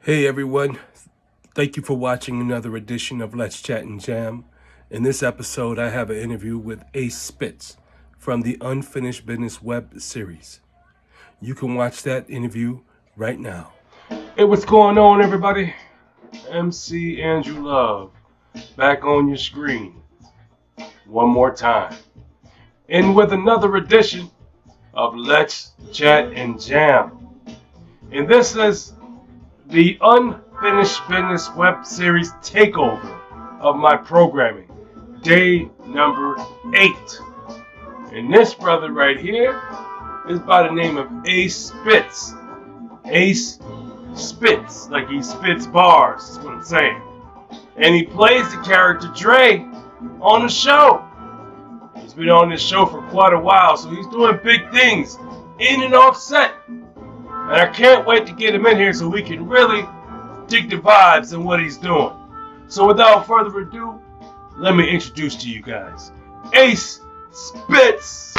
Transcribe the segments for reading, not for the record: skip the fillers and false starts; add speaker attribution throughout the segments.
Speaker 1: Hey everyone, thank you for watching another edition of Let's Chat and Jam. In this episode, I have an interview with Ace Spitz from the Unfinished Business web series. You can watch that interview right now. Hey, what's going on, everybody? MC Andrew Love back on your screen one more time. And with another edition of Let's Chat and Jam. And this is the Unfinished Business web series takeover of my programming, day number 8. And this brother right here is by the name of Ace Spitz. Ace Spitz, like he spits bars, is what I'm saying. And he plays the character Dre on the show. He's been on this show for quite a while, so he's doing big things in and off set. And I can't wait to get him in here so we can really dig the vibes and what he's doing. So without further ado, let me introduce to you guys Ace Spitz.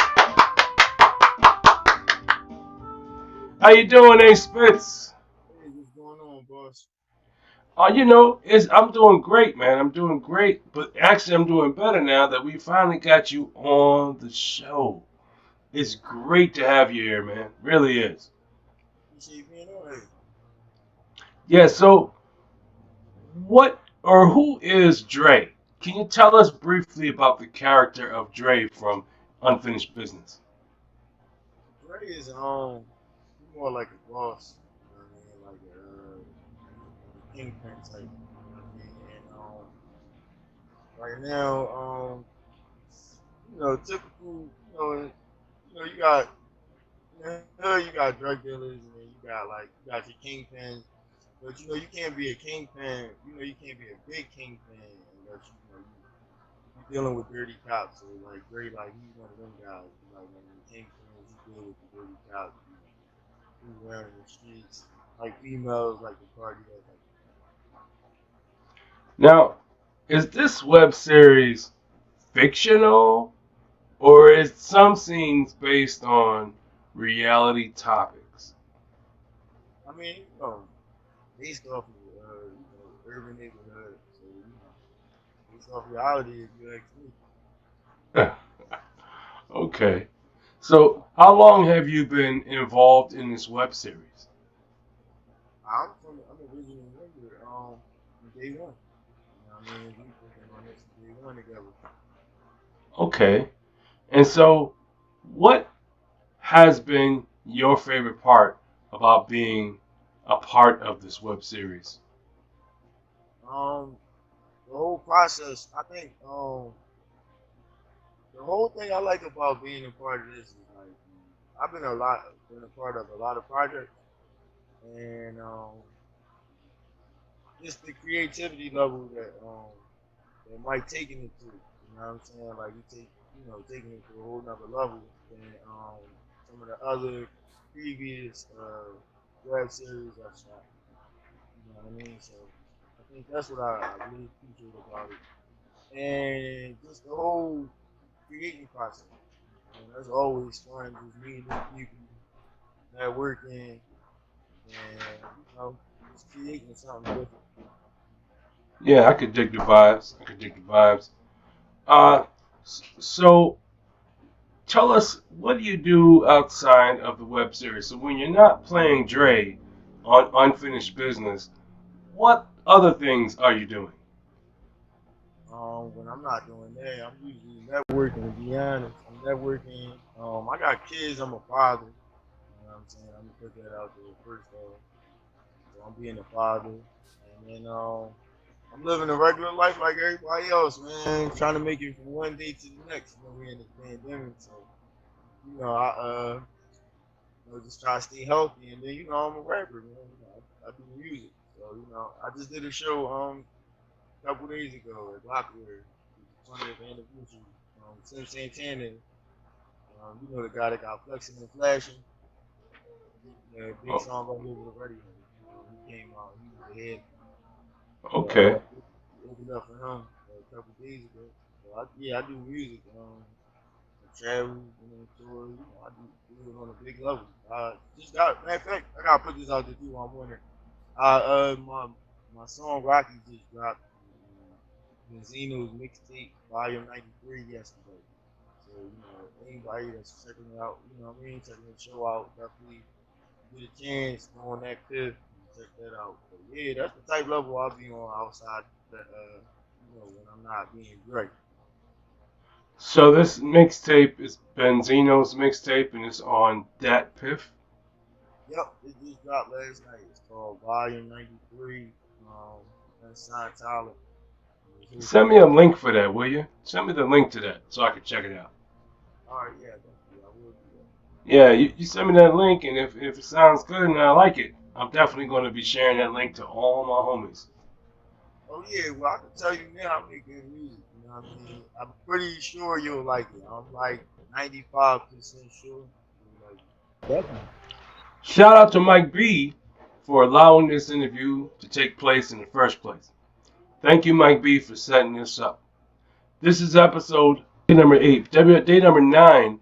Speaker 1: How you doing, Ace Spitz?
Speaker 2: Hey, what's going on, boss?
Speaker 1: I'm doing great, man. I'm doing great, but actually, I'm doing better now that we finally got you on the show. It's great to have you here, man. Really is.
Speaker 2: Appreciate you being on here.
Speaker 1: Yeah. So, what or who is Dre? Can you tell us briefly about the character of Dre from Unfinished Business?
Speaker 2: Dre is more like a boss, you know what I mean, like a kingpin type. You know what I mean? And right now, typical, you got you got drug dealers, and then you got your kingpins. But you can't be a kingpin. You can't be a big kingpin unless you dealing with dirty cops. So like Dre, like he's one of them guys. Like when the kingpins, he deal with the dirty cops. Who around in the streets, like females, like the party, like
Speaker 1: Now, is this web series fictional or is some scenes based on reality topics?
Speaker 2: I mean, based off of urban neighborhood, so based off reality, if you ask me.
Speaker 1: Okay. So, how long have you been involved in this web series?
Speaker 2: I'm originally member from day one. You know what I mean? We working on this from day one together.
Speaker 1: Okay. And so, what has been your favorite part about being a part of this web series?
Speaker 2: Um, the whole process, I think, the whole thing I like about being a part of this is like I've been a part of a lot of projects, and just the creativity level that Mike taking it to. You know what I'm saying? Like he taking it to a whole nother level than some of the other previous web series I shot. You know what I mean? So I think that's what I really appreciate about it. And just the whole creating process. That's always fun, just meeting new people, networking, and just creating something different.
Speaker 1: Yeah, I could dig the vibes. I could dig the vibes. Uh, so tell us, what do you do outside of the web series? So when you're not playing Dre on Unfinished Business, what other things are you doing?
Speaker 2: When I'm not doing that, I'm usually networking. To be honest, I'm networking. I got kids. I'm a father. You know what I'm saying? I'm gonna put that out there first off. So I'm being a father, and then I'm living a regular life like everybody else, man. Trying to make it from one day to the next. We're in this pandemic, so I just try to stay healthy, and then I'm a rapper, man. I do music, so I just did a show a couple days ago at Lockwood, the 20th anniversary. Tim Santana, the guy that got flexing and flashing, big
Speaker 1: Oh,
Speaker 2: song all over the radio. He came out, he was the head. So
Speaker 1: okay.
Speaker 2: we opened up for him a couple days ago. So I do music. I travel, tour. I do it on a big level. Just got matter of fact, I gotta put this out there too while I'm on there. My song Rocky just dropped Benzino's mixtape Volume 93 yesterday. So anybody that's checking it out, checking the show out, definitely get a chance go on that cliff and check that out. But yeah, that's the type level I'll be on outside that when I'm not being great.
Speaker 1: So this mixtape is Benzino's mixtape, and it's on Dat Piff.
Speaker 2: Yep, it just dropped last night. It's called Volume 93. Unsigned talent. It's hosted
Speaker 1: Send me
Speaker 2: by.
Speaker 1: a link for that, will you? Send me the link to that so I can check it out.
Speaker 2: All right, yeah, definitely, I will do that.
Speaker 1: Yeah, you send me that link, and if it sounds good and I like it, I'm definitely going to be sharing that link to all my homies.
Speaker 2: Oh yeah, well I can tell you now I make good music. You know what I mean? I'm pretty sure you'll like it. I'm like 95% sure you'll like it. Definitely.
Speaker 1: Shout out to Mike B for allowing this interview to take place in the first place. Thank you, Mike B, for setting this up. This is episode number 8. Day number 9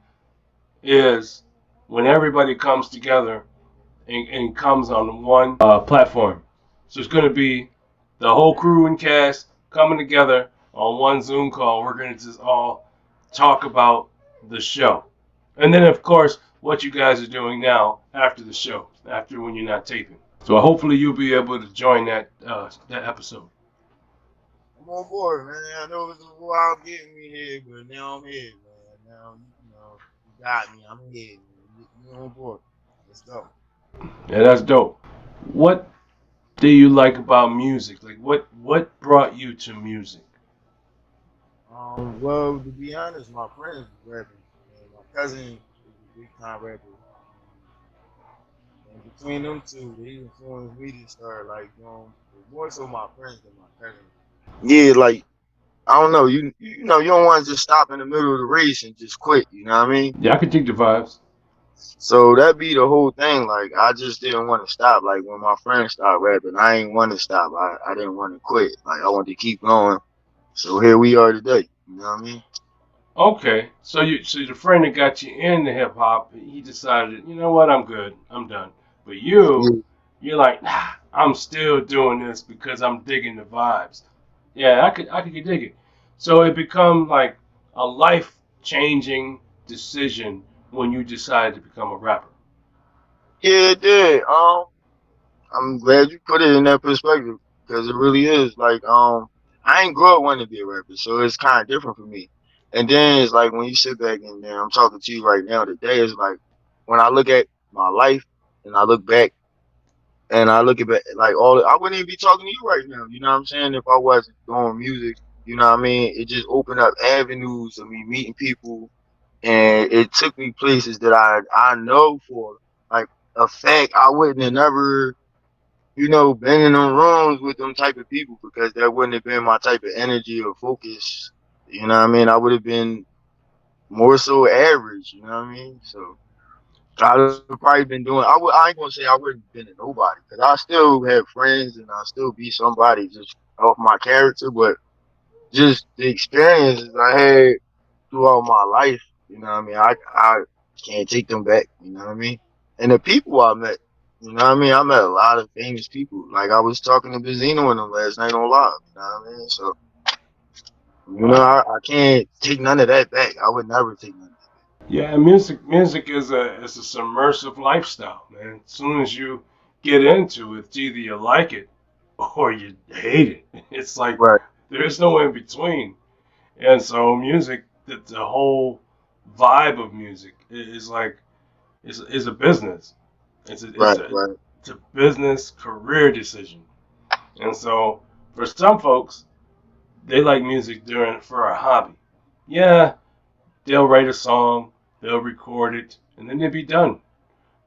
Speaker 1: is when everybody comes together and comes on one platform. So it's going to be the whole crew and cast coming together on one Zoom call. We're going to just all talk about the show. And then, of course, what you guys are doing now after the show, after when you're not taping. So hopefully you'll be able to join that episode.
Speaker 2: I'm on board, man. I know it was a while getting me here, but now I'm here, man. Now you got me. I'm here, man. You on board? Let's go.
Speaker 1: Yeah, that's dope. What do you like about music? Like, what brought you to music?
Speaker 2: Well, to be honest, my friends was rapping. My cousin is a big time rapper. And between them two, they influenced me to start like more so my friends than my cousin. Yeah, like I don't know, you don't want to just stop in the middle of the race and just quit. You know what I mean?
Speaker 1: Yeah, I can dig the vibes.
Speaker 2: So that be the whole thing. Like I just didn't want to stop. Like when my friends started rapping, I ain't want to stop. I didn't want to quit. Like I wanted to keep going. So here we are today. You know what I mean?
Speaker 1: Okay, so the friend that got you into hip hop, he decided, you know what, I'm good, I'm done. But
Speaker 2: Yeah,
Speaker 1: you're like, nah, I'm still doing this because I'm digging the vibes. Yeah, I could dig it. So it become like a life changing decision when you decide to become a rapper.
Speaker 2: yeah, it did. I'm glad you put it in that perspective because it really is. Like, I ain't grow up wanting to be a rapper, so it's kind of different for me. And then it's like when you sit back and then I'm talking to you right now today, it's like when I look at my life and I look back and I look at like I wouldn't even be talking to you right now. You know what I'm saying? If I wasn't doing music, you know what I mean? It just opened up avenues of me meeting people, and it took me places that I know for like a fact I wouldn't have never been in them rooms with them type of people because that wouldn't have been my type of energy or focus. You know what I mean? I would have been more so average. You know what I mean? So I'd have probably been doing. I ain't gonna say I wouldn't have been a nobody because I still have friends and I still be somebody just off my character, but just the experiences I had throughout my life. You know what I mean? I can't take them back. You know what I mean? And the people I met. You know what I mean? I met a lot of famous people. Like I was talking to Benzino and them last night on live. You know what I mean? So
Speaker 1: Wow.
Speaker 2: I can't take none of that back. I would never take none of that.
Speaker 1: Yeah, music is a submersive lifestyle, man. As soon as you get into it, it's either you like it or you hate it. It's like
Speaker 2: Right,
Speaker 1: there's no in between. And so music, the whole vibe of music is like is a business. It's a it's
Speaker 2: right,
Speaker 1: a
Speaker 2: right,
Speaker 1: it's a business career decision. And so for some folks, they like music during for a hobby. Yeah, they'll write a song, they'll record it, and then they'll be done.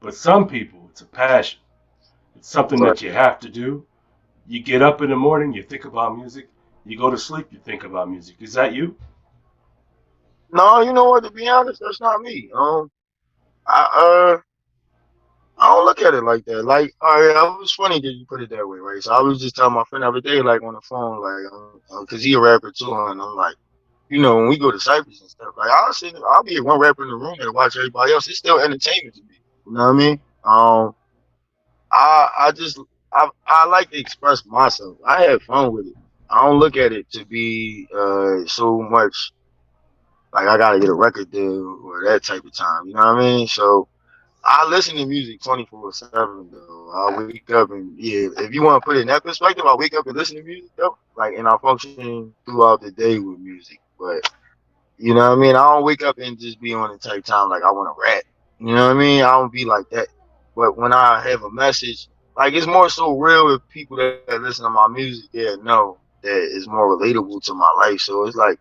Speaker 1: But some people, it's a passion. It's something
Speaker 2: right.
Speaker 1: that you have to do. You get up in the morning, you think about music. You go to sleep, you think about music. Is that you?
Speaker 2: No, you know what? To be honest, that's not me. I I don't look at it like that. Like, all right, it was funny that you put it that way, right? So I was just telling my friend the other day, like on the phone, like, cause he a rapper too, and I'm like, when we go to cyphers and stuff, like I'll be one rapper in the room and watch everybody else. It's still entertainment to me. You know what I mean? I just I like to express myself. I have fun with it. I don't look at it to be so much like I gotta get a record deal or that type of time. You know what I mean? So I listen to music 24/7 though. I wake up and yeah, if you want to put it in that perspective, I wake up and listen to music though. Like and I function throughout the day with music. But you know what I mean? I don't wake up and just be on the type time like I want to rap. You know what I mean? I don't be like that. But when I have a message, like it's more so real with people that listen to my music, they know that it's more relatable to my life. So it's like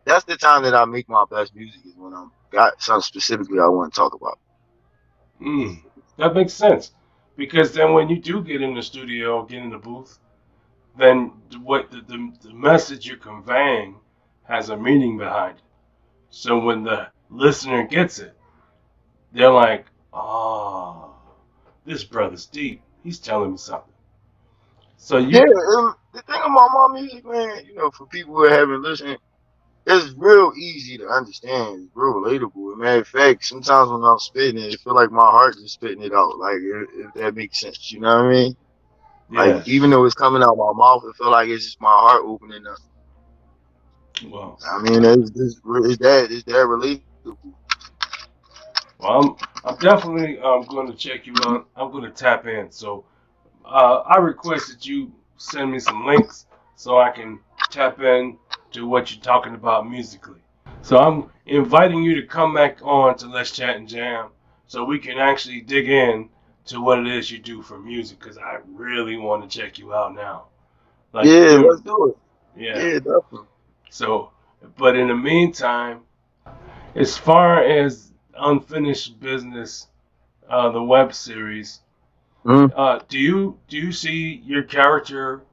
Speaker 2: that's the time that I make my best music is when I'm got something specifically I want to talk about.
Speaker 1: Mm, that makes sense. Because then when you do get in the studio, get in the booth, then what the message you're conveying has a meaning behind it. So when the listener gets it, they're like, oh, this brother's deep. He's telling me something. So
Speaker 2: Yeah,
Speaker 1: you,
Speaker 2: the thing about my music, man, you know, for people who haven't listened, it's real easy to understand. It's real relatable. As a matter of fact, sometimes when I'm spitting it, it feel like my heart is spitting it out. Like if that makes sense, you know what I mean? Like
Speaker 1: yeah,
Speaker 2: even though it's coming out my mouth, it feel like it's just my heart opening up.
Speaker 1: well,
Speaker 2: I mean, it's that relatable.
Speaker 1: well, I'm definitely going to check you out. I'm going to tap in. So I request that you send me some links so I can tap in to what you're talking about musically. So I'm inviting you to come back on to Let's Chat and Jam so we can actually dig in to what it is you do for music because I really want to check you out now. Like
Speaker 2: Yeah,
Speaker 1: you're,
Speaker 2: let's do it.
Speaker 1: yeah.
Speaker 2: Yeah, definitely.
Speaker 1: So, but in the meantime, as far as unfinished business, the web series,
Speaker 2: Mhm.
Speaker 1: do you see your character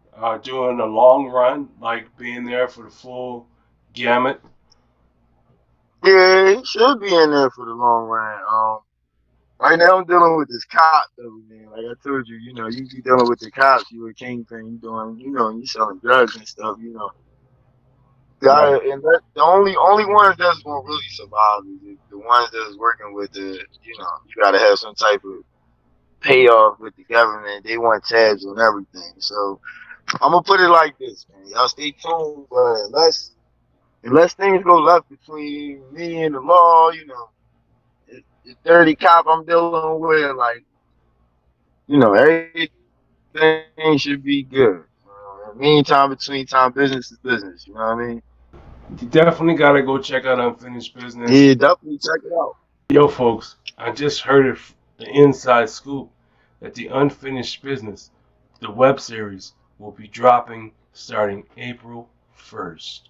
Speaker 1: doing a long run, like being there for the full gamut?
Speaker 2: Yeah, he should be in there for the long run. Right now I'm dealing with this cop though, man. Like I told you, you know, you be dealing with the cops, you a kingpin, you doing, you know, you selling drugs and stuff, you know.
Speaker 1: Right.
Speaker 2: And that, the only ones that's gonna really survive is the ones that's working with the, you know, you gotta have some type of payoff with the government. They want tabs on everything. So I'm gonna put it like this, man. Y'all stay tuned, but unless things go left between me and the law, you know, the dirty cop I'm dealing with, like, you know, everything should be good. Meantime, between time, business is business. You know what I mean?
Speaker 1: You definitely got to go check out Unfinished Business.
Speaker 2: Yeah, definitely check it out.
Speaker 1: Yo, folks, I just heard it, the inside scoop that the Unfinished Business, the web series, will be dropping starting April 1st.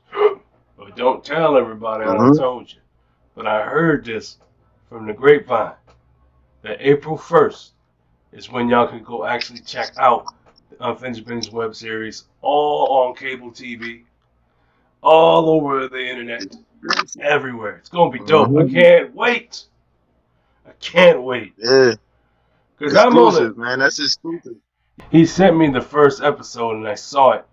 Speaker 1: But don't tell everybody I done
Speaker 2: Mm-hmm.
Speaker 1: told you. But I heard this from the grapevine that April 1st is when y'all can go actually check out the Unfinished Business web series all on cable TV, all over the internet, everywhere. It's going to be dope. I
Speaker 2: Mm-hmm.
Speaker 1: can't wait. I can't wait.
Speaker 2: Yeah,
Speaker 1: Because I'm on it.
Speaker 2: exclusive, man. That's exclusive.
Speaker 1: He sent me the first episode and I saw it.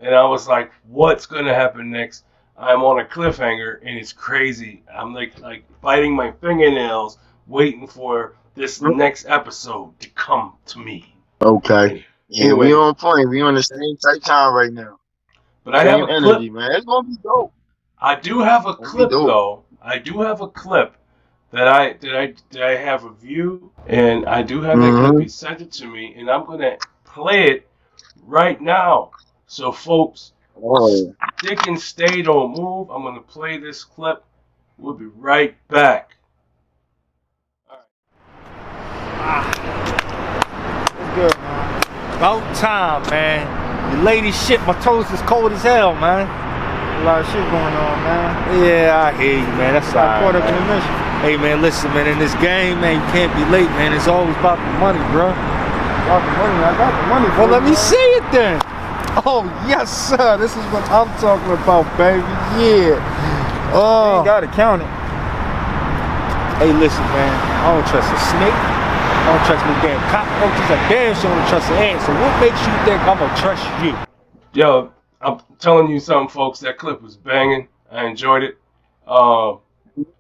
Speaker 1: And I was like, what's going to happen next? I'm on a cliffhanger and it's crazy. I'm like biting my fingernails waiting for this next episode to come to me.
Speaker 2: Okay. Yeah, we
Speaker 1: Anyway,
Speaker 2: on point. We on the same type time right now.
Speaker 1: but I have
Speaker 2: Same
Speaker 1: a
Speaker 2: energy,
Speaker 1: clip.
Speaker 2: man. It's gonna be dope.
Speaker 1: I do have a
Speaker 2: It's gonna be
Speaker 1: clip
Speaker 2: dope.
Speaker 1: though. I do have a clip that I have reviewed, and I do have that clip.
Speaker 2: Mm-hmm.
Speaker 1: He sent it to me, and I'm gonna play it right now. So, folks,
Speaker 2: Oh,
Speaker 1: stick and stay, don't move. I'm gonna play this clip. We'll be right back. All
Speaker 3: What's good, man? About time, man. The lady shit, my toes is cold as hell, man.
Speaker 4: A lot of shit going on, man.
Speaker 3: Yeah, I hear you, man. That's all
Speaker 4: Got caught
Speaker 3: right,
Speaker 4: up in the
Speaker 3: man.
Speaker 4: mission.
Speaker 3: Hey, man, listen, man. In this game, man, you can't be late, man. It's always about the money, bro.
Speaker 4: Got the money. I got the money.
Speaker 3: Well,
Speaker 4: for
Speaker 3: let
Speaker 4: you,
Speaker 3: me
Speaker 4: man.
Speaker 3: see it then. Oh, yes, sir. This is what I'm talking about, baby. Yeah.
Speaker 4: You
Speaker 3: Oh.
Speaker 4: ain't gotta count it.
Speaker 3: Hey, listen, man. I don't trust a snake. I don't trust no damn cockroaches. I damn sure don't trust an ant. So what makes you think I'm gonna trust you?
Speaker 1: Yo, I'm telling you something, folks. That clip was banging. I enjoyed it.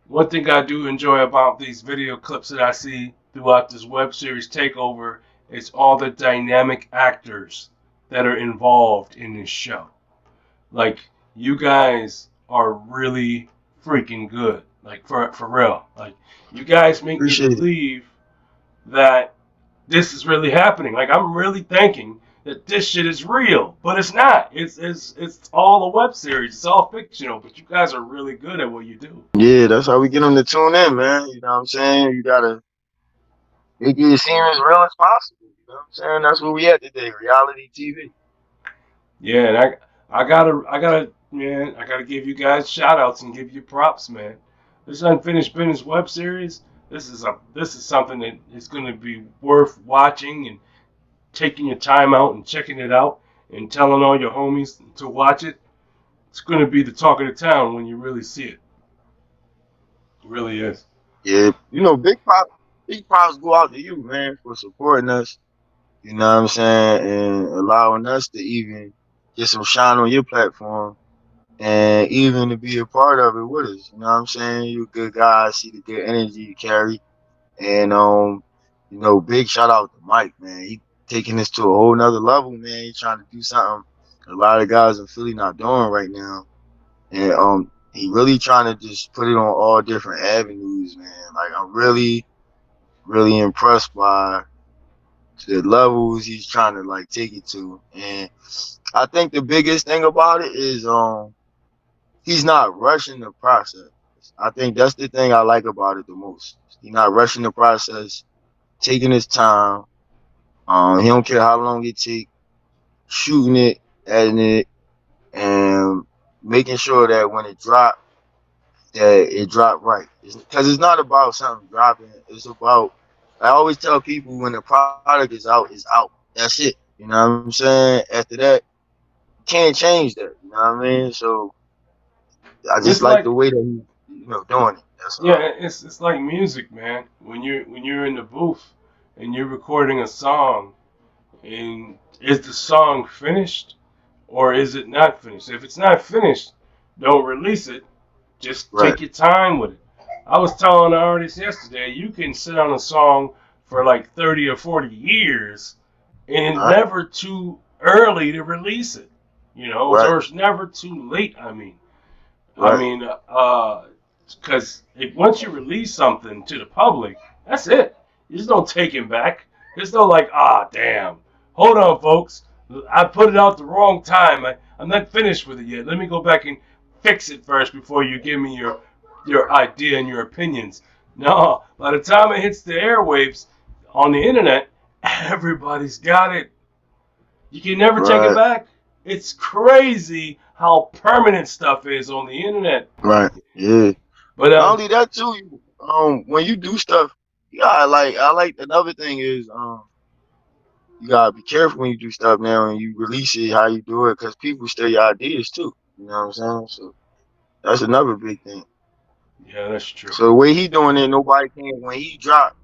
Speaker 1: One thing I do enjoy about these video clips that I see throughout this web series takeover It's all the dynamic actors that are involved in this show. Like, you guys are really freaking good. Like, for real. Like, you guys make me
Speaker 2: Appreciate it.
Speaker 1: believe that this is really happening. Like, I'm really thinking that this shit is real, but it's not. It's all a web series. It's all fictional, but you guys are really good at what you do.
Speaker 2: Yeah, that's how we get them to tune in, man. You know what I'm saying? You gotta make it seem as real as possible. You know what I'm saying? That's where we at today, reality TV.
Speaker 1: Yeah, and man, I gotta give you guys shout outs and give you props, man. This unfinished business web series, this is something that is gonna be worth watching and taking your time out and checking it out and telling all your homies to watch it. It's gonna be the talk of the town when you really see it. It really is.
Speaker 2: Yeah, big props go out to you, man, for supporting us. You know what I'm saying, and allowing us to even get some shine on your platform, and even to be a part of it with us. You know what I'm saying? You're a good guy. I see the good energy you carry, and big shout out to Mike, man. He taking this to a whole nother level, man. He trying to do something a lot of guys in Philly not doing right now. And he really trying to just put it on all different avenues, man. Like, I'm really, really impressed by the levels he's trying to like take it to. And I think the biggest thing about it is he's not rushing the process. I think that's the thing I like about it the most. He's not rushing the process, taking his time. He don't care how long it takes, shooting it, editing it, and making sure that when it drops, that it dropped right. Because it's not about something dropping. It's about, I always tell people, when the product is out, it's out. That's it. You know what I'm saying? After that, you can't change that. You know what I mean? So I just
Speaker 1: It's
Speaker 2: like the
Speaker 1: like
Speaker 2: way that doing it. That's
Speaker 1: yeah,
Speaker 2: all.
Speaker 1: it's like music, man. When you're in the booth and you're recording a song, and is the song finished or is it not finished? If it's not finished, don't release it. Just
Speaker 2: Right.
Speaker 1: take your time with it. I was telling the artist yesterday, you can sit on a song for like 30 or 40 years and it's
Speaker 2: All right.
Speaker 1: never too early to release it.
Speaker 2: Right.
Speaker 1: Or it's never too late, I
Speaker 2: Right.
Speaker 1: mean, because once you release something to the public, that's it. You just don't take it back. There's no like, damn. Hold on, folks. I put it out the wrong time. I'm not finished with it yet. Let me go back and fix it first before you give me your idea and your opinions. No, by the time it hits the airwaves on the internet, everybody's got it. You can never take it
Speaker 2: Right.
Speaker 1: back. It's crazy how permanent stuff is on the internet.
Speaker 2: Right. Yeah.
Speaker 1: But
Speaker 2: Not only that too, when you do stuff, you gotta like. I like another thing is you gotta be careful when you do stuff now and you release it, how you do it, because people steal your ideas too. You know what I'm saying? So that's another big thing.
Speaker 1: yeah, that's true.
Speaker 2: So the way he doing it, nobody can. When he drop,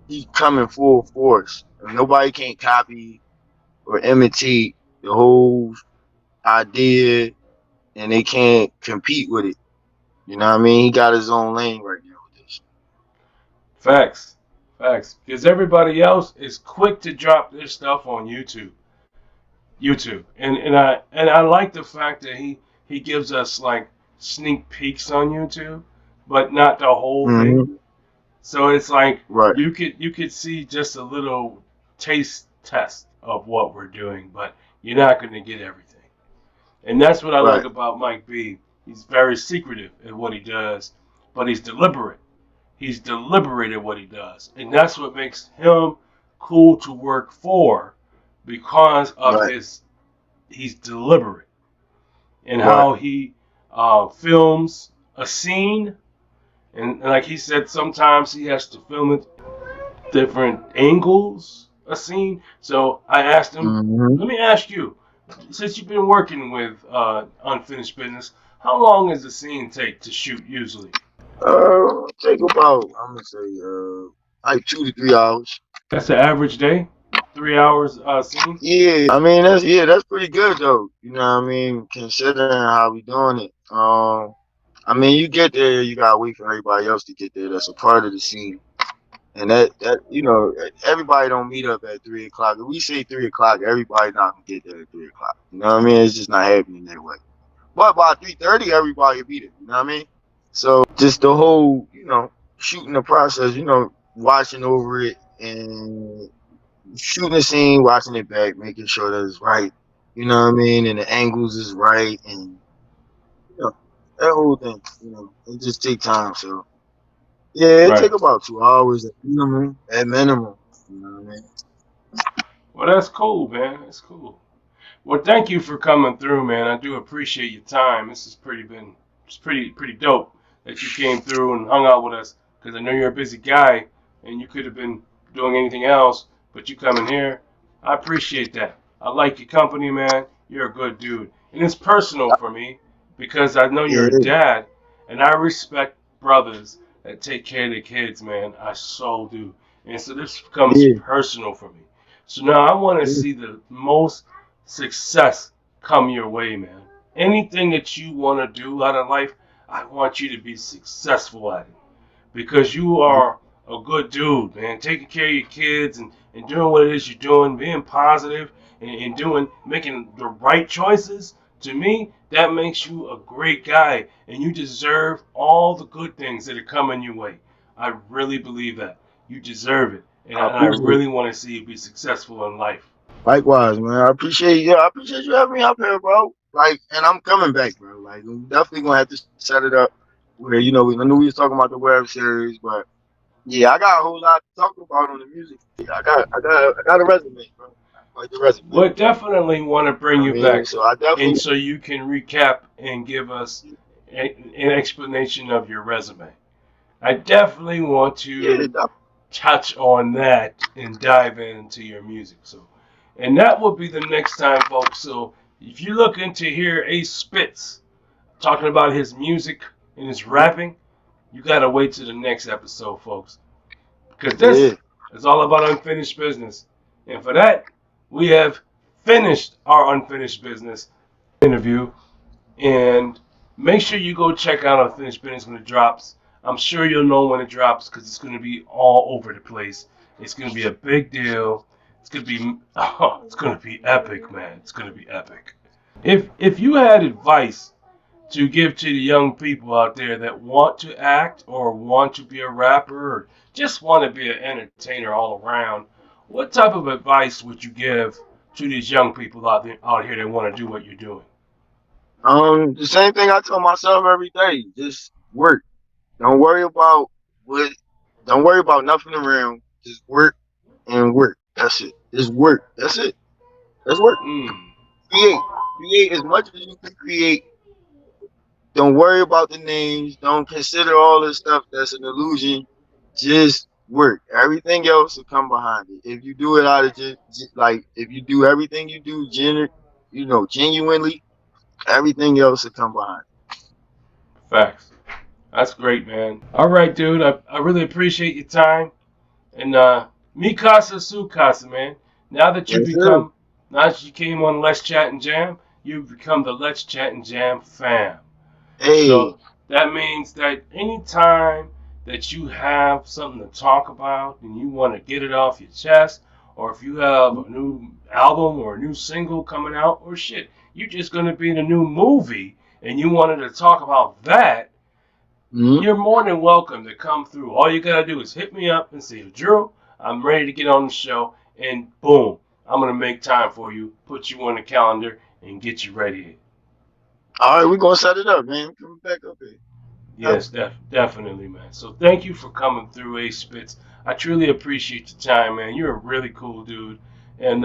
Speaker 2: he coming full force. And nobody can copy or imitate the whole idea, and they can't compete with it. You know what I mean? He got his own lane right now with this.
Speaker 1: Facts, facts. Because everybody else is quick to drop their stuff on YouTube, and I like the fact that he gives us like sneak peeks on YouTube, but not the whole thing.
Speaker 2: Hmm.
Speaker 1: So it's like
Speaker 2: Right.
Speaker 1: you could see just a little taste test of what we're doing, but you're not going to get everything. And that's what I like
Speaker 2: Right.
Speaker 1: about Mike B. He's very secretive in what he does, but he's deliberate. He's deliberate in what he does. And that's what makes him cool to work for because of
Speaker 2: Right.
Speaker 1: he's deliberate in
Speaker 2: Right.
Speaker 1: how he films a scene. And like he said, sometimes he has to film it different angles, a scene. So I asked him,
Speaker 2: Hmm.
Speaker 1: let me ask you, since you've been working with Unfinished Business, how long does a scene take to shoot usually?
Speaker 2: Take about, I'm gonna say like 2 to 3 hours.
Speaker 1: That's the average day, 3 hours scene.
Speaker 2: Yeah, I mean that's pretty good though. You know what I mean, considering how we doing it. I mean, you get there, you gotta wait for everybody else to get there. That's a part of the scene. And that everybody don't meet up at 3 o'clock. If we say 3 o'clock, everybody not gonna get there at 3 o'clock. You know what I mean? It's just not happening that way. But by 3:30, everybody will be there. You know what I mean? So just the whole, shooting the process, watching over it and shooting the scene, watching it back, making sure that it's right. You know what I mean? And the angles is right, and you know that whole thing. It just take time. So yeah, it
Speaker 1: Right.
Speaker 2: take about 2 hours at minimum. At minimum, you know what I mean?
Speaker 1: Well, that's cool, man. That's cool. Well, thank you for coming through, man. I do appreciate your time. This has it's pretty dope that you came through and hung out with us because I know you're a busy guy and you could have been doing anything else, but you coming here. I appreciate that. I like your company, man. You're a good dude, and it's personal for me because I know you're a
Speaker 2: Yeah,
Speaker 1: dad, and I respect brothers that take care of their kids, man. I so do, and so this becomes
Speaker 2: yeah,
Speaker 1: personal for me. So now I want to
Speaker 2: yeah.
Speaker 1: see the most success come your way, man. Anything that you want to do out of life, I want you to be successful at it because you are a good dude, man. Taking care of your kids and doing what it is you're doing, being positive and making the right choices. To me, that makes you a great guy, and you deserve all the good things that are coming your way. I really believe that you deserve it, and
Speaker 2: I
Speaker 1: I
Speaker 2: appreciate it.
Speaker 1: really want to see you be successful in life.
Speaker 2: Likewise, man. I appreciate you having me up here, bro. Like, and I'm coming back, bro. Like, we definitely gonna have to set it up where I knew we was talking about the web series, but yeah, I got a whole lot to talk about on the music. I got a resume, bro. Like the resume.
Speaker 1: We'll definitely want to bring
Speaker 2: I
Speaker 1: you
Speaker 2: mean,
Speaker 1: back,
Speaker 2: so I
Speaker 1: and
Speaker 2: definitely,
Speaker 1: so you can recap and give us an explanation of your resume. I definitely want
Speaker 2: yeah,
Speaker 1: to touch on that and dive into your music. So, and that will be the next time, folks. So, if you look into here, Ace Spitz talking about his music and his rapping, you gotta wait to the next episode, folks, because this
Speaker 2: yeah.
Speaker 1: is all about unfinished business. And for that, we have finished our unfinished business interview. And make sure you go check out Unfinished Business when it drops. I'm sure you'll know when it drops because it's going to be all over the place. It's going to be a big deal. It's going to be it's going to be epic, man. It's going to be epic. If you had advice to give to the young people out there that want to act or want to be a rapper or just want to be an entertainer all around, what type of advice would you give to these young people out here that want to do what you're doing?
Speaker 2: The same thing I tell myself every day. Just work. Don't worry about what. Don't worry about nothing around. Just work and work. That's it. Just work. That's it. That's work.
Speaker 1: Mm.
Speaker 2: Create. Create as much as you can create. Don't worry about the names. Don't consider all this stuff that's an illusion. Just work. Everything else will come behind it. If you do it out of if you do everything you do, genuinely, everything else will come behind
Speaker 1: Facts. That's great, man. All right, dude. I really appreciate your time. And mi casa su casa, man. Now that
Speaker 2: it. Yes, sir.
Speaker 1: now that you came on Let's Chat and Jam, you've become the Let's Chat and Jam fam.
Speaker 2: Hey.
Speaker 1: So that means that anytime that you have something to talk about and you want to get it off your chest, or if you have a new album or a new single coming out, or shit, you're just going to be in a new movie and you wanted to talk about that,
Speaker 2: Mhm.
Speaker 1: you're more than welcome to come through. All you gotta do is hit me up and say, Drew, I'm ready to get on the show, and boom, I'm gonna make time for you, put you on the calendar, and get you ready.
Speaker 2: All right, we're gonna set it up, man. Come back up here. Yep.
Speaker 1: Yes, definitely, man. So thank you for coming through, Ace Spitz. I truly appreciate your time, man. You're a really cool dude, and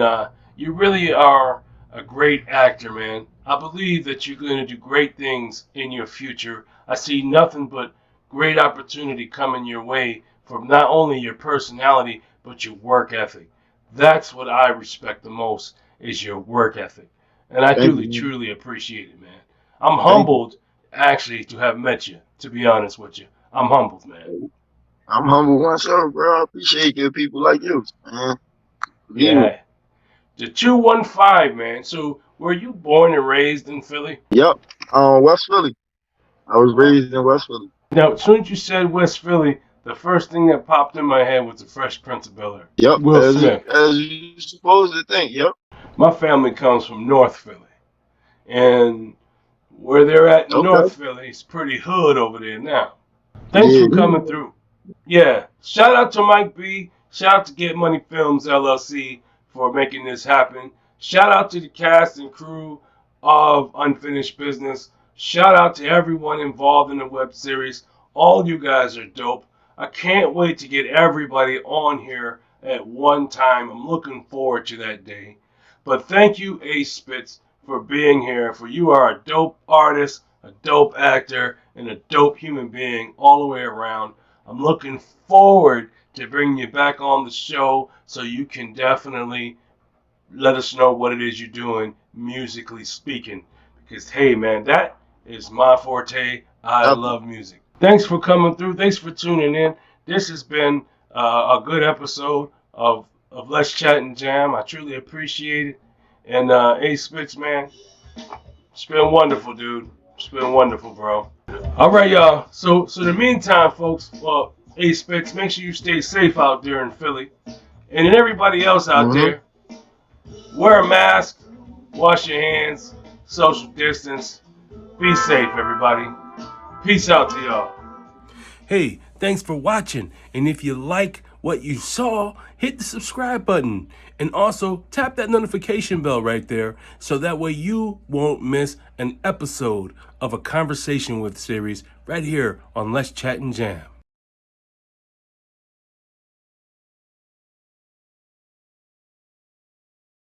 Speaker 1: you really are a great actor, man. I believe that you're going to do great things in your future. I see nothing but great opportunity coming your way from not only your personality but your work ethic. That's what I respect the most is your work ethic, and I
Speaker 2: Thank
Speaker 1: do
Speaker 2: you, man.
Speaker 1: truly appreciate it, man. I'm
Speaker 2: Thank you.
Speaker 1: humbled actually to have met you, to be honest with you. I'm humbled, man.
Speaker 2: I'm humble myself, bro. I appreciate good people like you, man. Believe me.
Speaker 1: Yeah. The 215, man. So, were you born and raised in Philly?
Speaker 2: Yep. West Philly. I was
Speaker 1: Oh.
Speaker 2: raised in West Philly.
Speaker 1: Now, as soon as you said West Philly, the first thing that popped in my head was the Fresh Prince of Bel-Air.
Speaker 2: Yep,
Speaker 1: Will Smith.
Speaker 2: as you supposed to think. Yep.
Speaker 1: My family comes from North Philly, and where they're at in
Speaker 2: Okay.
Speaker 1: North Philly is pretty hood over there now. Thanks for coming through. Yeah, shout out to Mike B. Shout out to Get Money Films LLC for making this happen. Shout out to the cast and crew of Unfinished Business. Shout out to everyone involved in the web series. All you guys are dope. I can't wait to get everybody on here at one time. I'm looking forward to that day. But thank you, Ace Spitz, for being here. For you are a dope artist, a dope actor, and a dope human being all the way around. I'm looking forward to bringing you back on the show so you can definitely let us know what it is you're doing, musically speaking. Because, hey, man, that is my forte. I love music. Thanks for coming through. Thanks for tuning in. This has been a good episode of Let's Chat and Jam. I truly appreciate it. And Ace Spitz, man, it's been wonderful, dude. It's been wonderful, bro. All right, y'all. So in the meantime, folks, well, Ace Spitz, make sure you stay safe out there in Philly. And then everybody else out there, wear a mask, wash your hands, social distance. Be safe, everybody. Peace out to y'all. Hey, thanks for watching. And if you like what you saw, hit the subscribe button. And also tap that notification bell right there so that way you won't miss an episode of a Conversation With series right here on Let's Chat and Jam.